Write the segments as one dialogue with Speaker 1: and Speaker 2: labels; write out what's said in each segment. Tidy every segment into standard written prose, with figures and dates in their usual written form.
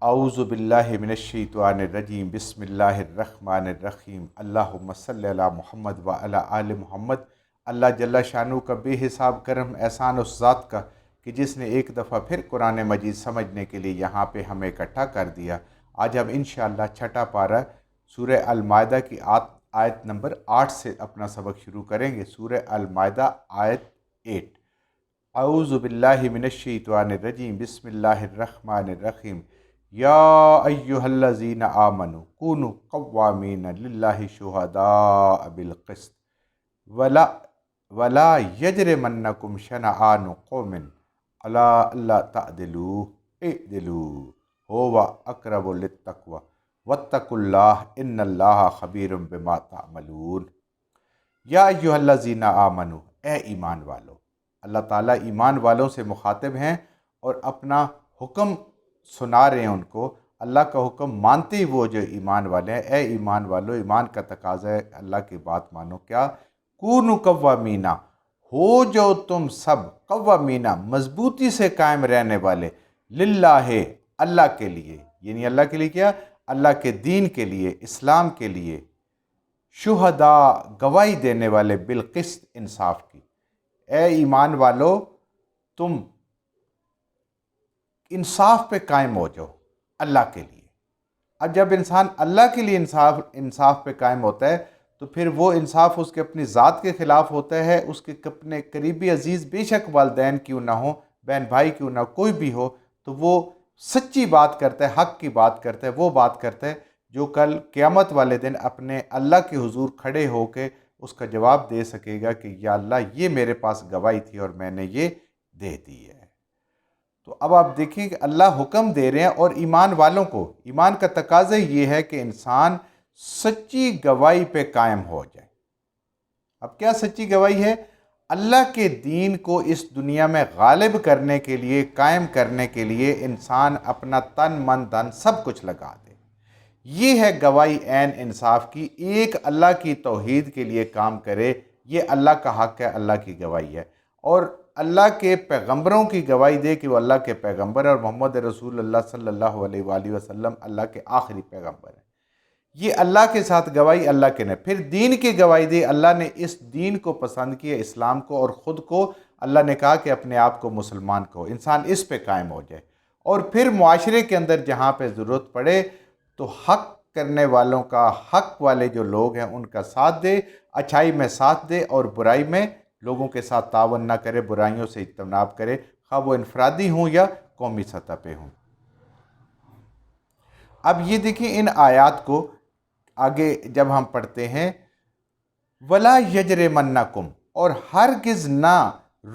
Speaker 1: اعوذ باللہ من الشیطان الرجیم بسم اللہ الرحمن الرحیم اللہم صلی علی محمد و علی آل محمد۔ اللہ جل شانہ کا بے حساب کرم احسان اس ذات کا کہ جس نے ایک دفعہ پھر قرآن مجید سمجھنے کے لیے یہاں پہ ہمیں اکٹھا کر دیا۔ آج ہم انشاءاللہ چھٹا پارہ سورہ المائدہ کی آیت نمبر 8 سے اپنا سبق شروع کریں گے۔ سورہ المائدہ آیت 8۔ اعوذ باللہ من الشیطان الرجیم بسم اللہ الرحمن الرحیم یا ایہا الذین آمنوا کونوا قوامین للہ شہداء بالقسط ولا یجرمنکم شنآن قوم علی الا تعدلوا اعدلوا هو اقرب للتقوی واتقوا اللہ ان اللہ خبیر بما تعملون۔ یا ایہا الذین آمنوا، اے ایمان والو۔ اللہ تعالیٰ ایمان والوں سے مخاطب ہیں اور اپنا حکم سنا رہے ہیں ان کو۔ اللہ کا حکم مانتے ہی وہ جو ایمان والے ہیں، اے ایمان والو، ایمان کا تقاضا ہے اللہ کی بات مانو۔ کیا؟ کونوا قوامین، ہو جو تم سب قوامین، مضبوطی سے قائم رہنے والے، للہ، اللہ کے لیے، یعنی اللہ کے لیے کیا؟ اللہ کے دین کے لیے، اسلام کے لیے، شہداء، گواہی دینے والے، بالقسط، انصاف کی۔ اے ایمان والو، تم انصاف پہ قائم ہو جاؤ اللہ کے لیے۔ اب جب انسان اللہ کے لیے انصاف پہ قائم ہوتا ہے تو پھر وہ انصاف اس کے اپنی ذات کے خلاف ہوتا ہے۔ اس کے اپنے قریبی عزیز، بے شک والدین کیوں نہ ہو، بہن بھائی کیوں نہ ہو، کوئی بھی ہو، تو وہ سچی بات کرتا ہے، حق کی بات کرتا ہے، وہ بات کرتا ہے جو کل قیامت والے دن اپنے اللہ کے حضور کھڑے ہو کے اس کا جواب دے سکے گا کہ یا اللہ، یہ میرے پاس گواہی تھی اور میں نے یہ دے دی ہے۔ تو اب آپ دیکھیں کہ اللہ حکم دے رہے ہیں، اور ایمان والوں کو، ایمان کا تقاضا یہ ہے کہ انسان سچی گواہی پہ قائم ہو جائے۔ اب کیا سچی گواہی ہے؟ اللہ کے دین کو اس دنیا میں غالب کرنے کے لیے، قائم کرنے کے لیے انسان اپنا تن من دھن سب کچھ لگا دے۔ یہ ہے گواہی عین انصاف کی۔ ایک اللہ کی توحید کے لیے کام کرے، یہ اللہ کا حق ہے، اللہ کی گواہی ہے۔ اور اللہ کے پیغمبروں کی گواہی دے کہ وہ اللہ کے پیغمبر اور محمد رسول اللہ صلی اللہ علیہ وآلہ وسلم اللہ کے آخری پیغمبر ہیں۔ یہ اللہ کے ساتھ گواہی، اللہ کے نے پھر دین کی گواہی دی۔ اللہ نے اس دین کو پسند کیا، اسلام کو، اور خود کو اللہ نے کہا کہ اپنے آپ کو مسلمان کہو۔ انسان اس پہ قائم ہو جائے، اور پھر معاشرے کے اندر جہاں پہ ضرورت پڑے تو حق کرنے والوں کا، حق والے جو لوگ ہیں ان کا ساتھ دے، اچھائی میں ساتھ دے، اور برائی میں لوگوں کے ساتھ تعاون نہ کرے، برائیوں سے اجتناب کرے، خواہ وہ انفرادی ہوں یا قومی سطح پہ ہوں۔ اب یہ دیکھیں ان آیات کو آگے جب ہم پڑھتے ہیں، وَلَا يَجْرِمَنَّكُمْ، اور ہرگز نہ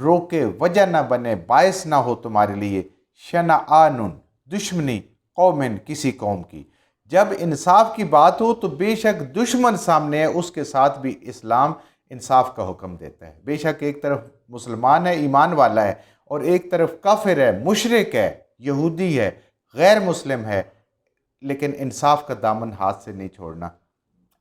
Speaker 1: روکے، وجہ نہ بنے، باعث نہ ہو تمہارے لیے، شنآن، دشمنی، قومن، کسی قوم کی۔ جب انصاف کی بات ہو تو بے شک دشمن سامنے ہے، اس کے ساتھ بھی اسلام انصاف کا حکم دیتا ہے۔ بے شک ایک طرف مسلمان ہے، ایمان والا ہے، اور ایک طرف کافر ہے، مشرک ہے، یہودی ہے، غیر مسلم ہے، لیکن انصاف کا دامن ہاتھ سے نہیں چھوڑنا۔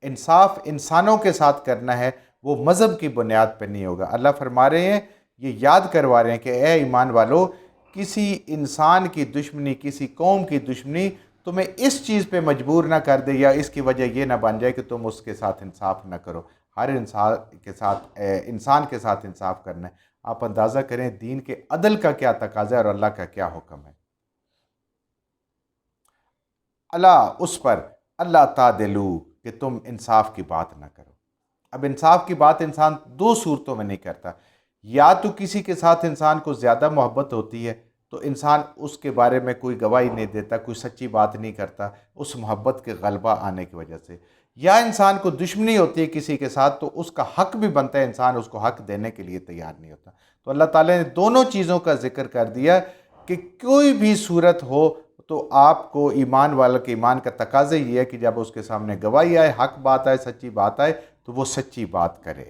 Speaker 1: انصاف انسانوں کے ساتھ کرنا ہے، وہ مذہب کی بنیاد پہ نہیں ہوگا۔ اللہ فرما رہے ہیں، یہ یاد کروا رہے ہیں کہ اے ایمان والو، کسی انسان کی دشمنی، کسی قوم کی دشمنی تمہیں اس چیز پہ مجبور نہ کر دے، یا اس کی وجہ یہ نہ بن جائے کہ تم اس کے ساتھ انصاف نہ کرو۔ ہر انسان کے ساتھ انصاف کرنا ہے۔ آپ اندازہ کریں دین کے عدل کا کیا تقاضا ہے اور اللہ کا کیا حکم ہے۔ اللہ اس پر، اللہ تعدلو، کہ تم انصاف کی بات نہ کرو۔ اب انصاف کی بات انسان دو صورتوں میں نہیں کرتا۔ یا تو کسی کے ساتھ انسان کو زیادہ محبت ہوتی ہے تو انسان اس کے بارے میں کوئی گواہی نہیں دیتا، کوئی سچی بات نہیں کرتا اس محبت کے غلبہ آنے کی وجہ سے، یا انسان کو دشمنی ہوتی ہے کسی کے ساتھ تو اس کا حق بھی بنتا ہے، انسان اس کو حق دینے کے لیے تیار نہیں ہوتا۔ تو اللہ تعالیٰ نے دونوں چیزوں کا ذکر کر دیا کہ کوئی بھی صورت ہو تو آپ کو ایمان والا کے ایمان کا تقاضا یہ ہے کہ جب اس کے سامنے گواہی آئے، حق بات آئے، سچی بات آئے تو وہ سچی بات کرے۔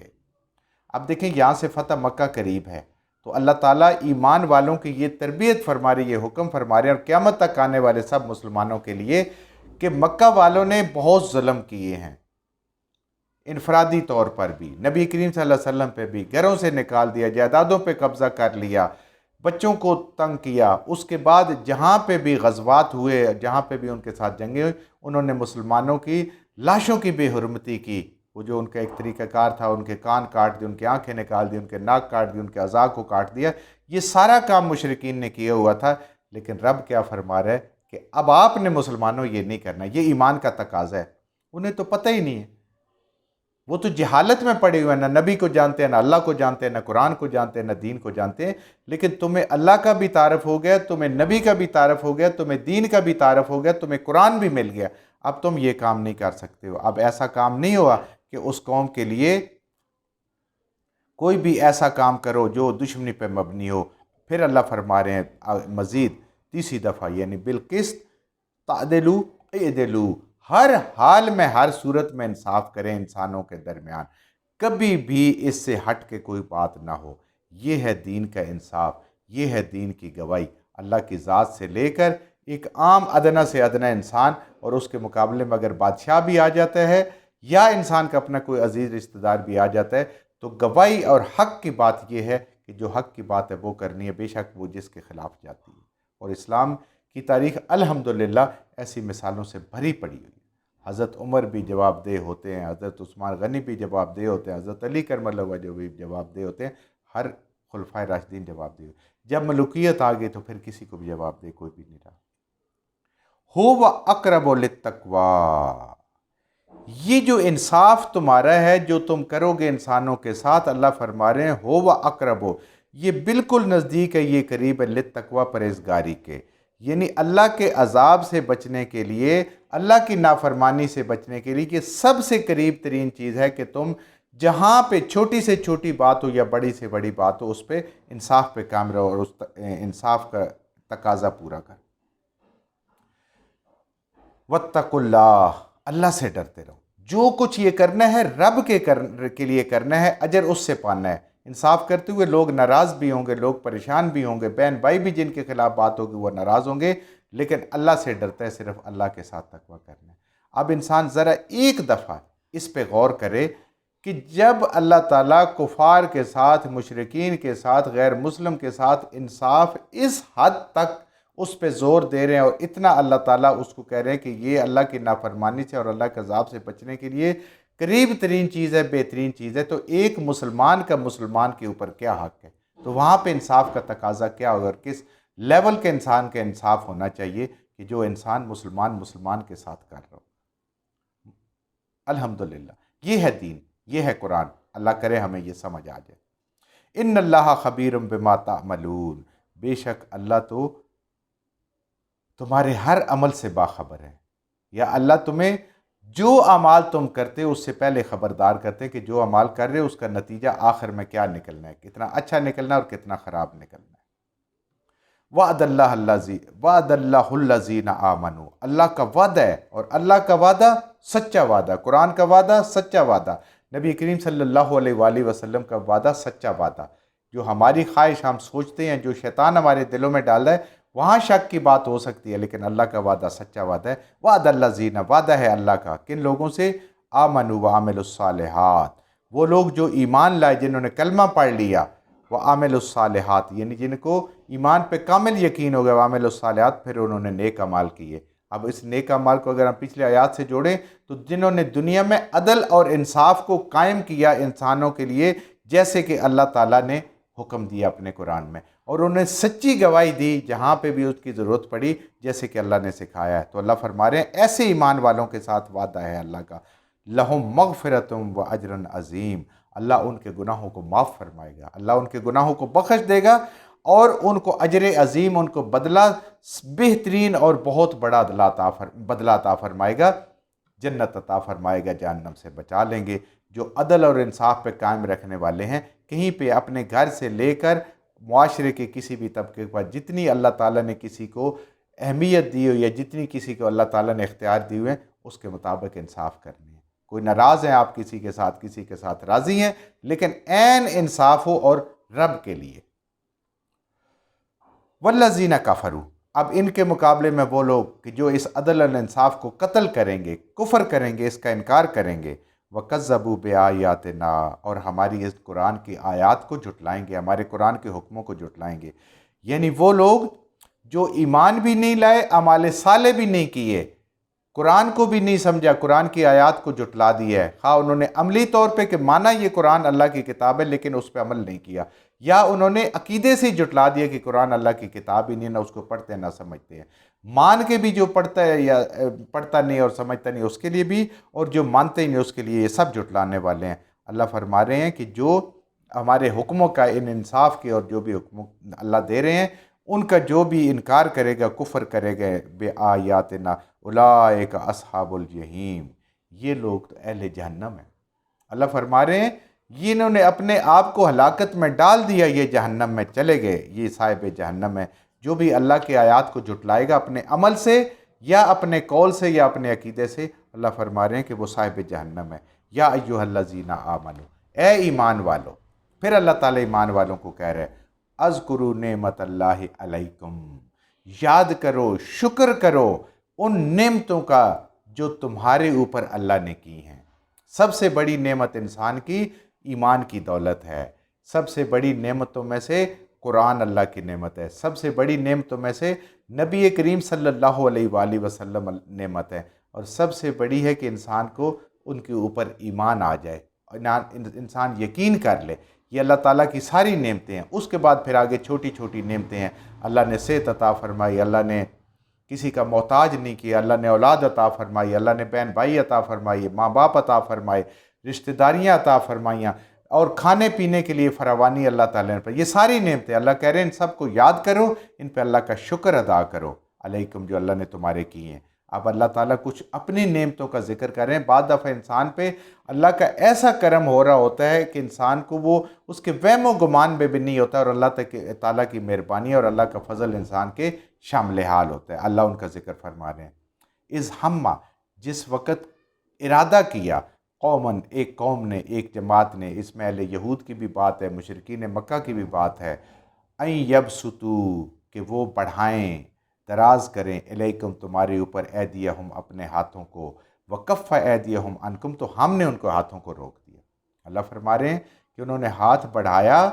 Speaker 1: اب دیکھیں یہاں سے فتح مکہ قریب ہے، تو اللہ تعالیٰ ایمان والوں کی یہ تربیت فرما رہی ہے، حکم فرما رہے ہیں، اور قیامت تک آنے والے سب مسلمانوں کے لیے کہ مکہ والوں نے بہت ظلم کیے ہیں، انفرادی طور پر بھی، نبی کریم صلی اللہ علیہ وسلم پہ بھی، گھروں سے نکال دیا، جائیدادوں پہ قبضہ کر لیا، بچوں کو تنگ کیا، اس کے بعد جہاں پہ بھی غزوات ہوئے، جہاں پہ بھی ان کے ساتھ جنگیں ہوئی، انہوں نے مسلمانوں کی لاشوں کی بے حرمتی کی۔ وہ جو ان کا ایک طریقہ کار تھا، ان کے کان کاٹ دیے، ان کی آنکھیں نکال دی، ان کے ناک کاٹ دی، ان کے اعضاء کو کاٹ دیا، یہ سارا کام مشرکین نے کیا ہوا تھا۔ لیکن رب کیا فرما رہا ہے کہ اب آپ نے مسلمانوں یہ نہیں کرنا، یہ ایمان کا تقاضا ہے۔ انہیں تو پتہ ہی نہیں ہے، وہ تو جہالت میں پڑے ہوئے ہیں، نہ نبی کو جانتے ہیں، نہ اللہ کو جانتے ہیں، نہ قرآن کو جانتے ہیں، نہ دین کو جانتے ہیں۔ لیکن تمہیں اللہ کا بھی تعارف ہو گیا، تمہیں نبی کا بھی تعارف ہو گیا، تمہیں دین کا بھی تعارف ہو گیا، تمہیں قرآن بھی مل گیا، اب تم یہ کام نہیں کر سکتے ہو۔ اب ایسا کام نہیں ہوا کہ اس قوم کے لیے کوئی بھی ایسا کام کرو جو دشمنی پہ مبنی ہو۔ پھر اللہ فرما رہے ہیں مزید تیسری دفعہ، یعنی بالقسط تعدلو اعدلو، ہر حال میں، ہر صورت میں انصاف کریں انسانوں کے درمیان، کبھی بھی اس سے ہٹ کے کوئی بات نہ ہو۔ یہ ہے دین کا انصاف، یہ ہے دین کی گواہی، اللہ کی ذات سے لے کر ایک عام ادنا سے ادنا انسان، اور اس کے مقابلے میں اگر بادشاہ بھی آ جاتا ہے یا انسان کا اپنا کوئی عزیز رشتہ دار بھی آ جاتا ہے، تو گواہی اور حق کی بات یہ ہے کہ جو حق کی بات ہے وہ کرنی ہے، بے شک وہ جس کے خلاف جاتی ہے۔ اور اسلام کی تاریخ الحمدللہ ایسی مثالوں سے بھری پڑی ہوئی ہے۔ حضرت عمر بھی جواب دہ ہوتے ہیں، حضرت عثمان غنی بھی جواب دہ ہوتے ہیں، حضرت علی کرم اللہ وجہ بھی جواب دہ ہوتے ہیں، ہر خلفائے راشدین جواب دہ ہوتے ہیں۔ جب ملوکیت آ گئی تو پھر کسی کو بھی جواب دہ کوئی بھی نہیں رہا۔ ہو اقرب للتقویٰ، یہ جو انصاف تمہارا ہے جو تم کرو گے انسانوں کے ساتھ، اللہ فرما رہے ہیں ہو اقرب، یہ بالکل نزدیک ہے، یہ قریب ہے، للتقویٰ پرہیزگاری کے، یعنی اللہ کے عذاب سے بچنے کے لیے، اللہ کی نافرمانی سے بچنے کے لیے، کہ سب سے قریب ترین چیز ہے کہ تم جہاں پہ چھوٹی سے چھوٹی بات ہو یا بڑی سے بڑی بات ہو، اس پہ انصاف پہ کام رہو اور اس انصاف کا تقاضا پورا کر۔ واتقوا اللہ، اللہ سے ڈرتے رہو، جو کچھ یہ کرنا ہے رب کے لیے کرنا ہے، اجر اس سے پانا ہے۔ انصاف کرتے ہوئے لوگ ناراض بھی ہوں گے، لوگ پریشان بھی ہوں گے، بہن بھائی بھی جن کے خلاف بات ہوگی وہ ناراض ہوں گے، لیکن اللہ سے ڈرتا ہے، صرف اللہ کے ساتھ تقویٰ کرنا ہے۔ اب انسان ذرا ایک دفعہ اس پہ غور کرے کہ جب اللہ تعالیٰ کفار کے ساتھ، مشرکین کے ساتھ، غیر مسلم کے ساتھ انصاف اس حد تک اس پہ زور دے رہے ہیں، اور اتنا اللہ تعالیٰ اس کو کہہ رہے ہیں کہ یہ اللہ کی نافرمانی سے اور اللہ کے عذاب سے بچنے کے لیے قریب ترین چیز ہے، بہترین چیز ہے، تو ایک مسلمان کا مسلمان کے اوپر کیا حق ہے؟ تو وہاں پہ انصاف کا تقاضا کیا ہوگا، اور کس لیول کے انسان کا انصاف ہونا چاہیے کہ جو انسان مسلمان کے ساتھ کر رہا ہو۔ الحمدللہ یہ ہے دین، یہ ہے قرآن، اللہ کرے ہمیں یہ سمجھ آ جائے۔ ان اللہ خبیر بما تعملون، بے شک اللہ تو تمہارے ہر عمل سے باخبر ہے، یا اللہ تمہیں جو اعمال تم کرتے اس سے پہلے خبردار کرتے ہیں کہ جو اعمال کر رہے اس کا نتیجہ آخر میں کیا نکلنا ہے، کتنا اچھا نکلنا ہے اور کتنا خراب نکلنا ہے۔ وعد اللہ الذین آمنوا، اللہ کا وعدہ ہے، اور اللہ کا وعدہ سچا وعدہ، قرآن کا وعدہ سچا وعدہ، نبی کریم صلی اللہ علیہ وآلہ وسلم کا وعدہ سچا وعدہ۔ جو ہماری خواہش ہم سوچتے ہیں، جو شیطان ہمارے دلوں میں ڈال ہے، وہاں شک کی بات ہو سکتی ہے، لیکن اللہ کا وعدہ سچا وعدہ ہے۔ وعد الذین، وعدہ ہے اللہ کا کن لوگوں سے؟ آمنوا وعملوا الصالحات، وہ لوگ جو ایمان لائے، جنہوں نے کلمہ پڑھ لیا، وعملوا الصالحات، یعنی جن کو ایمان پہ کامل یقین ہو گیا، وعملوا الصالحات، پھر انہوں نے نیک اعمال کیے۔ اب اس نیک اعمال کو اگر ہم پچھلے آیات سے جوڑیں تو جنہوں نے دنیا میں عدل اور انصاف کو قائم کیا انسانوں کے لیے، جیسے کہ اللہ تعالیٰ نے حکم دیا اپنے قرآن میں، اور انہوں نے سچی گواہی دی جہاں پہ بھی اس کی ضرورت پڑی، جیسے کہ اللہ نے سکھایا ہے، تو اللہ فرما رہے ہیں ایسے ایمان والوں کے ساتھ وعدہ ہے اللہ کا، لہم مغفرۃ و اجر عظیم، اللہ ان کے گناہوں کو معاف فرمائے گا، اللہ ان کے گناہوں کو بخش دے گا، اور ان کو اجر عظیم، ان کو بدلہ بہترین اور بہت بڑا بدلہ عطا فرمائے گا، جنت عطا فرمائے گا، جہنم سے بچا لیں گے۔ جو عدل اور انصاف پہ قائم رکھنے والے ہیں، کہیں پہ اپنے گھر سے لے کر معاشرے کے کسی بھی طبقے پر جتنی اللہ تعالیٰ نے کسی کو اہمیت دی ہو یا جتنی کسی کو اللہ تعالیٰ نے اختیار دی ہوئے ہیں، اس کے مطابق انصاف کرنی ہے۔ کوئی ناراض ہیں آپ کسی کے ساتھ راضی ہیں، لیکن عین انصاف ہو اور رب کے لیے۔ والذین کفروا، اب ان کے مقابلے میں وہ لوگ کہ جو اس عدل اور انصاف کو قتل کریں گے، کفر کریں گے، اس کا انکار کریں گے، وَكَذَّبُوا بِآيَاتِنَا، اور ہماری اس قرآن کی آیات کو جھٹلائیں گے، ہمارے قرآن کے حکموں کو جھٹلائیں گے، یعنی وہ لوگ جو ایمان بھی نہیں لائے، اعمال صالح بھی نہیں کیے، قرآن کو بھی نہیں سمجھا، قرآن کی آیات کو جھٹلا دیا ہے، خواہ انہوں نے عملی طور پہ کہ مانا یہ قرآن اللہ کی کتاب ہے لیکن اس پہ عمل نہیں کیا، یا انہوں نے عقیدے سے جھٹلا دیا کہ قرآن اللہ کی کتاب ہی نہیں، نہ اس کو پڑھتے نہ سمجھتے ہیں۔ مان کے بھی جو پڑھتا ہے یا پڑھتا نہیں اور سمجھتا نہیں اس کے لیے بھی، اور جو مانتے ہی نہیں اس کے لیے، یہ سب جھٹلانے والے ہیں۔ اللہ فرما رہے ہیں کہ جو ہمارے حکموں کا ان انصاف کے اور جو بھی حکم اللہ دے رہے ہیں ان کا جو بھی انکار کرے گا، کفر کرے گا بے آیاتنا اولئک اصحاب الجحیم، یہ لوگ تو اہل جہنم ہیں۔ اللہ فرما رہے ہیں یہ انہوں نے اپنے آپ کو ہلاکت میں ڈال دیا، یہ جہنم میں چلے گئے، یہ صاحب جہنم ہے۔ جو بھی اللہ کے آیات کو جھٹلائے گا اپنے عمل سے یا اپنے قول سے یا اپنے عقیدے سے، اللہ فرما رہے ہیں کہ وہ صاحب جہنم ہے۔ یا ایھا الذین آمنو، اے ایمان والو، پھر اللہ تعالیٰ ایمان والوں کو کہہ رہے ہیں اذکروا نعمت اللہ علیکم، یاد کرو، شکر کرو ان نعمتوں کا جو تمہارے اوپر اللہ نے کی ہیں۔ سب سے بڑی نعمت انسان کی ایمان کی دولت ہے۔ سب سے بڑی نعمتوں میں سے قرآن اللہ کی نعمت ہے۔ سب سے بڑی نعمتوں میں سے نبی کریم صلی اللہ علیہ وآلہ وسلم نعمت ہے، اور سب سے بڑی ہے کہ انسان کو ان کے اوپر ایمان آ جائے، انسان یقین کر لے یہ اللہ تعالیٰ کی ساری نعمتیں ہیں۔ اس کے بعد پھر آگے چھوٹی چھوٹی نعمتیں ہیں۔ اللہ نے صحت عطا فرمائی، اللہ نے کسی کا محتاج نہیں کیا، اللہ نے اولاد عطا فرمائی، اللہ نے بہن بھائی عطا فرمائی، ماں باپ عطا فرمائے، رشتہ داریاں عطا فرمائیاں، اور کھانے پینے کے لیے فراوانی اللہ تعالیٰ نے، یہ ساری نعمتیں اللہ کہہ رہے ہیں ان سب کو یاد کرو، ان پہ اللہ کا شکر ادا کرو علیکم جو اللہ نے تمہارے کی ہیں۔ اب اللہ تعالیٰ کچھ اپنی نعمتوں کا ذکر کر رہے ہیں۔ بعض دفعہ انسان پہ اللہ کا ایسا کرم ہو رہا ہوتا ہے کہ انسان کو وہ اس کے وہم و گمان میں بھی نہیں ہوتا، اور اللہ تعالیٰ کی مہربانی اور اللہ کا فضل انسان کے شامل حال ہوتا ہے۔ اللہ ان کا ذکر فرما رہے ہیں اذ ہمہ، جس وقت ارادہ کیا، قومن، ایک قوم نے، ایک جماعت نے، اس میں اہل یہود کی بھی بات ہے، مشرکین مکہ کی بھی بات ہے، ان یبسطوا، کہ وہ بڑھائیں، دراز کریں، الیکم تمہارے اوپر، ایدیہم اپنے ہاتھوں کو، وکف ایدیہم عنکم، تو ہم نے ان کو ہاتھوں کو روک دیا۔ اللہ فرما رہے ہیں کہ انہوں نے ہاتھ بڑھایا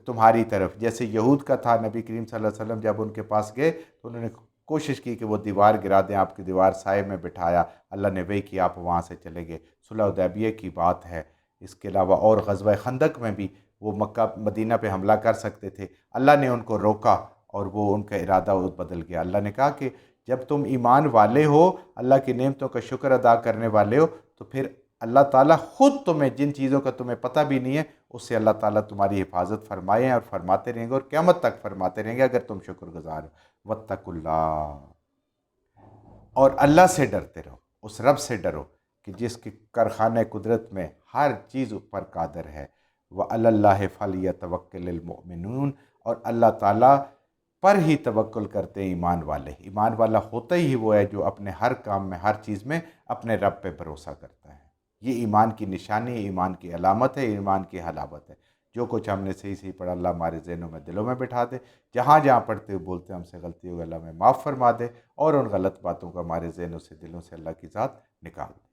Speaker 1: تمہاری طرف، جیسے یہود کا تھا۔ نبی کریم صلی اللہ علیہ وسلم جب ان کے پاس گئے تو انہوں نے کوشش کی کہ وہ دیوار گرا دیں، آپ کی دیوار سائے میں بٹھایا، اللہ نے وہی کیا، آپ وہاں سے چلے گئے۔ صلح حدیبیہ کی بات ہے۔ اس کے علاوہ اور غزوہ خندق میں بھی وہ مکہ مدینہ پہ حملہ کر سکتے تھے، اللہ نے ان کو روکا اور وہ ان کا ارادہ بدل گیا۔ اللہ نے کہا کہ جب تم ایمان والے ہو، اللہ کی نعمتوں کا شکر ادا کرنے والے ہو، تو پھر اللہ تعالیٰ خود تمہیں جن چیزوں کا تمہیں پتہ بھی نہیں ہے اس سے اللہ تعالیٰ تمہاری حفاظت فرمائے ہیں اور فرماتے رہیں گے، اور قیامت تک فرماتے رہیں گے اگر تم شکر گزار ہو۔ واتقوا اللہ، اور اللہ سے ڈرتے رہو، اس رب سے ڈرو کہ جس کے کارخانہ قدرت میں ہر چیز پر قادر ہے۔ وعلی اللہ فلیتوکل المؤمنون، اور اللہ تعالیٰ پر ہی توکل کرتے ہیں ایمان والے۔ ایمان والا ہوتا ہی وہ ہے جو اپنے ہر کام میں، ہر چیز میں اپنے رب پہ بھروسہ کرتا ہے۔ یہ ایمان کی نشانی ہے، ایمان کی علامت ہے، ایمان کی حلاوت ہے۔ جو کچھ ہم نے صحیح صحیح پڑھا اللہ ہمارے ذہنوں میں، دلوں میں بٹھا دے، جہاں جہاں پڑھتے ہوئے بولتے ہم سے غلطی ہوگی اللہ ہمیں معاف فرما دے، اور ان غلط باتوں کو ہمارے ذہنوں سے، دلوں سے اللہ کی ذات نکال دے۔